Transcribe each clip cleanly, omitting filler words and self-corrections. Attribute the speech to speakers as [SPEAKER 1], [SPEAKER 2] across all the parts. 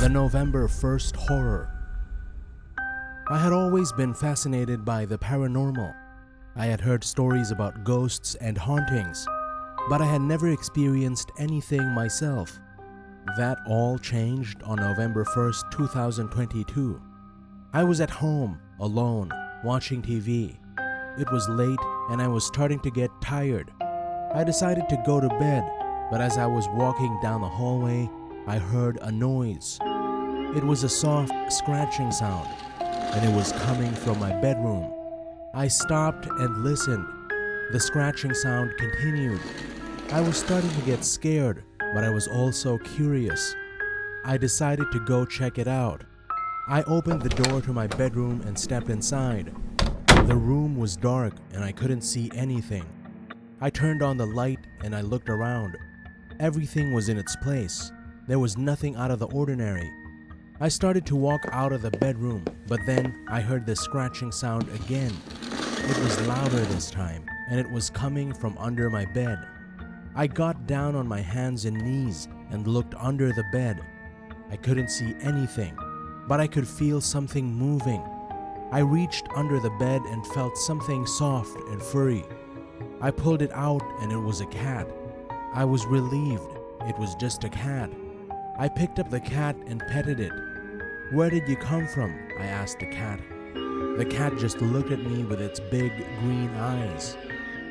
[SPEAKER 1] The November 1st horror. I had always been fascinated by the paranormal. I had heard stories about ghosts and hauntings, but I had never experienced anything myself. That all changed on November 1st, 2022. I was at home, alone, watching TV. It was late and I was starting to get tired. I decided to go to bed, but as I was walking down the hallway, I heard a noise. It was a soft scratching sound, and it was coming from my bedroom. I stopped and listened. The scratching sound continued. I was starting to get scared, but I was also curious. I decided to go check it out. I opened the door to my bedroom and stepped inside. The room was dark and I couldn't see anything. I turned on the light and I looked around. Everything was in its place. There was nothing out of the ordinary. I started to walk out of the bedroom, but then I heard the scratching sound again. It was louder this time, and it was coming from under my bed. I got down on my hands and knees and looked under the bed. I couldn't see anything, but I could feel something moving. I reached under the bed and felt something soft and furry. I pulled it out and it was a cat. I was relieved. It was just a cat. I picked up the cat and petted it. "Where did you come from?" I asked the cat. The cat just looked at me with its big green eyes.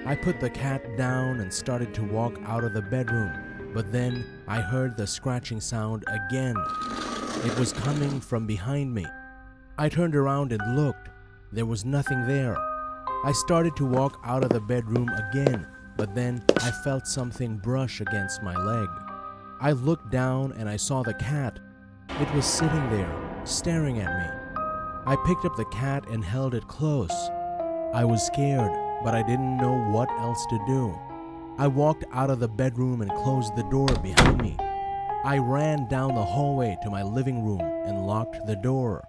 [SPEAKER 1] I put the cat down and started to walk out of the bedroom, but then I heard the scratching sound again. It was coming from behind me. I turned around and looked. There was nothing there. I started to walk out of the bedroom again, but then I felt something brush against my leg. I looked down and I saw the cat. It was sitting there, staring at me. I picked up the cat and held it close. I was scared, but I didn't know what else to do. I walked out of the bedroom and closed the door behind me. I ran down the hallway to my living room and locked the door.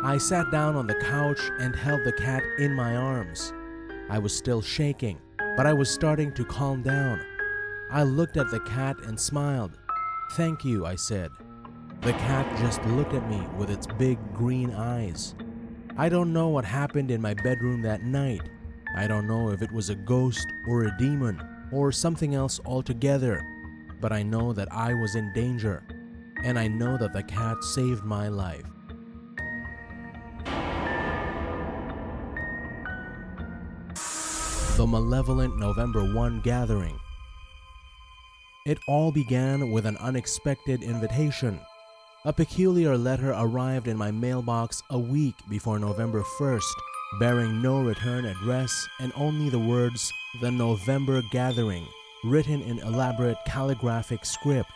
[SPEAKER 1] I sat down on the couch and held the cat in my arms. I was still shaking, but I was starting to calm down. I looked at the cat and smiled. "Thank you," I said. The cat just looked at me with its big green eyes. I don't know what happened in my bedroom that night. I don't know if it was a ghost or a demon or something else altogether, but I know that I was in danger, and I know that the cat saved my life. The malevolent November 1 gathering. It all began with an unexpected invitation. A peculiar letter arrived in my mailbox a week before November 1st, bearing no return address and only the words, "The November Gathering," written in elaborate calligraphic script.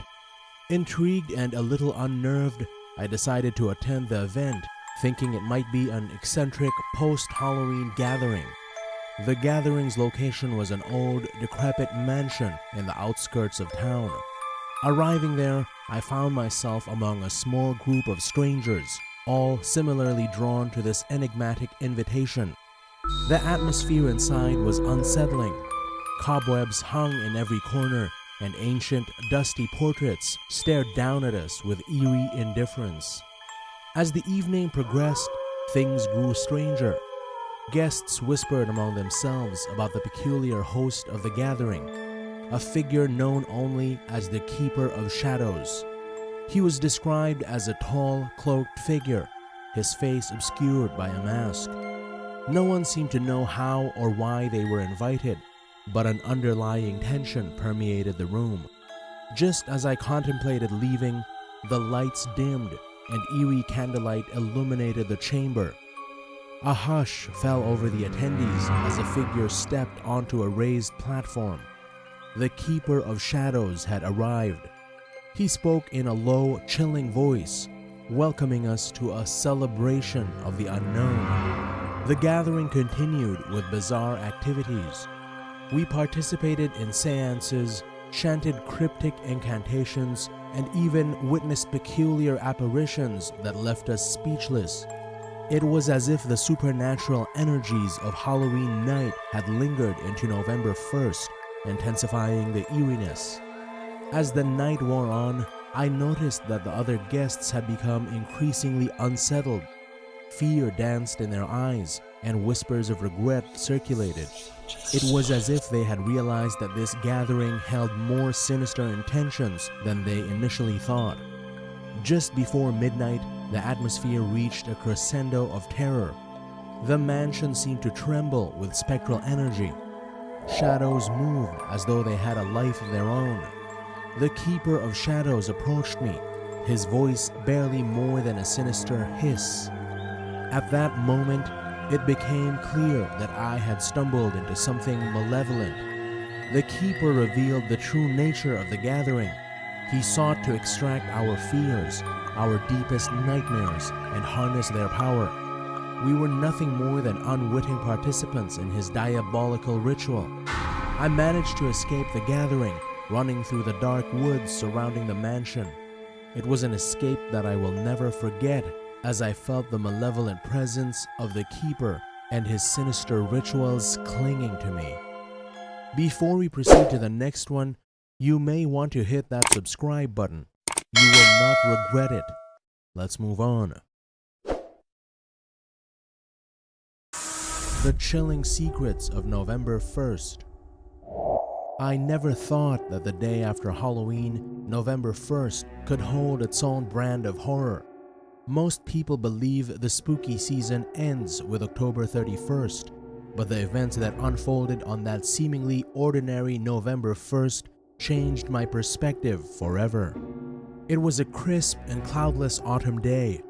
[SPEAKER 1] Intrigued and a little unnerved, I decided to attend the event, thinking it might be an eccentric post-Halloween gathering. The gathering's location was an old, decrepit mansion in the outskirts of town. Arriving there, I found myself among a small group of strangers, all similarly drawn to this enigmatic invitation. The atmosphere inside was unsettling. Cobwebs hung in every corner, and ancient, dusty portraits stared down at us with eerie indifference. As the evening progressed, things grew stranger. Guests whispered among themselves about the peculiar host of the gathering, a figure known only as the Keeper of Shadows. He was described as a tall, cloaked figure, his face obscured by a mask. No one seemed to know how or why they were invited, but an underlying tension permeated the room. Just as I contemplated leaving, the lights dimmed and eerie candlelight illuminated the chamber. A hush fell over the attendees as a figure stepped onto a raised platform. The Keeper of Shadows had arrived. He spoke in a low, chilling voice, welcoming us to a celebration of the unknown. The gathering continued with bizarre activities. We participated in seances, chanted cryptic incantations, and even witnessed peculiar apparitions that left us speechless. It was as if the supernatural energies of Halloween night had lingered into November 1st, intensifying the eeriness. As the night wore on, I noticed that the other guests had become increasingly unsettled. Fear danced in their eyes, and whispers of regret circulated. It was as if they had realized that this gathering held more sinister intentions than they initially thought. Just before midnight, the atmosphere reached a crescendo of terror. The mansion seemed to tremble with spectral energy. Shadows moved as though they had a life of their own. The Keeper of Shadows approached me, his voice barely more than a sinister hiss. At that moment, it became clear that I had stumbled into something malevolent. The Keeper revealed the true nature of the gathering. He sought to extract our fears, our deepest nightmares, and harness their power. We were nothing more than unwitting participants in his diabolical ritual. I managed to escape the gathering, running through the dark woods surrounding the mansion. It was an escape that I will never forget, as I felt the malevolent presence of the Keeper and his sinister rituals clinging to me. Before we proceed to the next one, you may want to hit that subscribe button. You will not regret it. Let's move on. The chilling secrets of November 1st. I never thought that the day after Halloween, November 1st, could hold its own brand of horror. Most people believe the spooky season ends with October 31st, but the events that unfolded on that seemingly ordinary November 1st changed my perspective forever. It was a crisp and cloudless autumn day.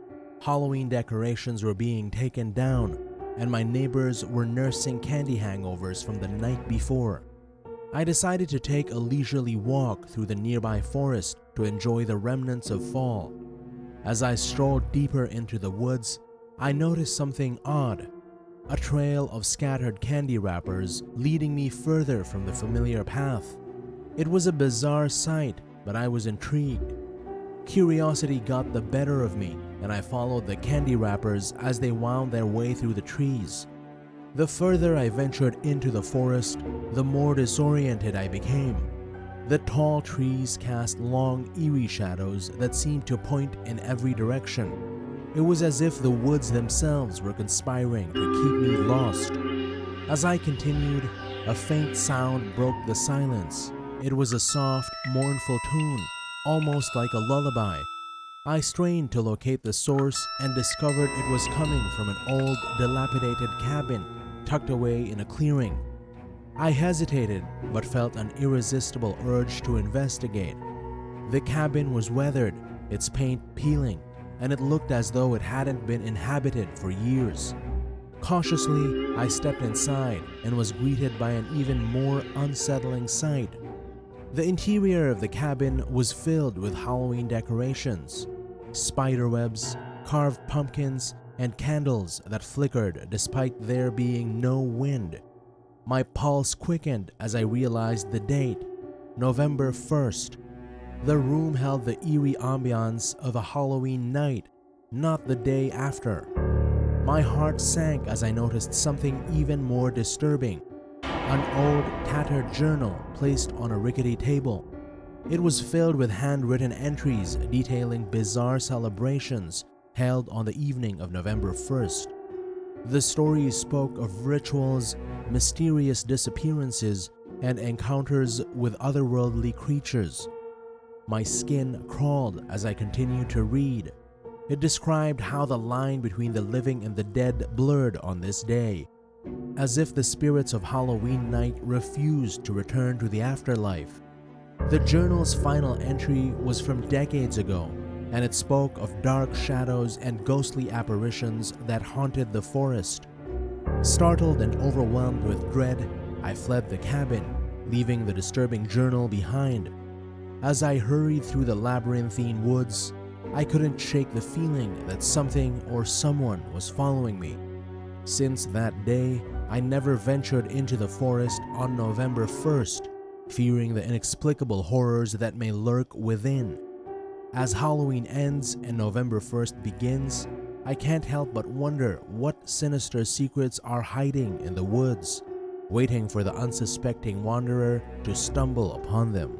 [SPEAKER 1] Halloween decorations were being taken down, and my neighbors were nursing candy hangovers from the night before. I decided to take a leisurely walk through the nearby forest to enjoy the remnants of fall. As I strolled deeper into the woods, I noticed something odd. A trail of scattered candy wrappers leading me further from the familiar path. It was a bizarre sight, but I was intrigued. Curiosity got the better of me, and I followed the candy wrappers as they wound their way through the trees. The further I ventured into the forest, the more disoriented I became. The tall trees cast long, eerie shadows that seemed to point in every direction. It was as if the woods themselves were conspiring to keep me lost. As I continued, a faint sound broke the silence. It was a soft, mournful tune, almost like a lullaby. I strained to locate the source and discovered it was coming from an old, dilapidated cabin tucked away in a clearing. I hesitated, but felt an irresistible urge to investigate. The cabin was weathered, its paint peeling, and it looked as though it hadn't been inhabited for years. Cautiously, I stepped inside and was greeted by an even more unsettling sight. The interior of the cabin was filled with Halloween decorations, spiderwebs, carved pumpkins, and candles that flickered despite there being no wind. My pulse quickened as I realized the date, November 1st. The room held the eerie ambiance of a Halloween night, not the day after. My heart sank as I noticed something even more disturbing. An old, tattered journal placed on a rickety table. It was filled with handwritten entries detailing bizarre celebrations held on the evening of November 1st. The stories spoke of rituals, mysterious disappearances, and encounters with otherworldly creatures. My skin crawled as I continued to read. It described how the line between the living and the dead blurred on this day, as if the spirits of Halloween night refused to return to the afterlife. The journal's final entry was from decades ago, and it spoke of dark shadows and ghostly apparitions that haunted the forest. Startled and overwhelmed with dread, I fled the cabin, leaving the disturbing journal behind. As I hurried through the labyrinthine woods, I couldn't shake the feeling that something or someone was following me. Since that day, I never ventured into the forest on November 1st, fearing the inexplicable horrors that may lurk within. As Halloween ends and November 1st begins, I can't help but wonder what sinister secrets are hiding in the woods, waiting for the unsuspecting wanderer to stumble upon them.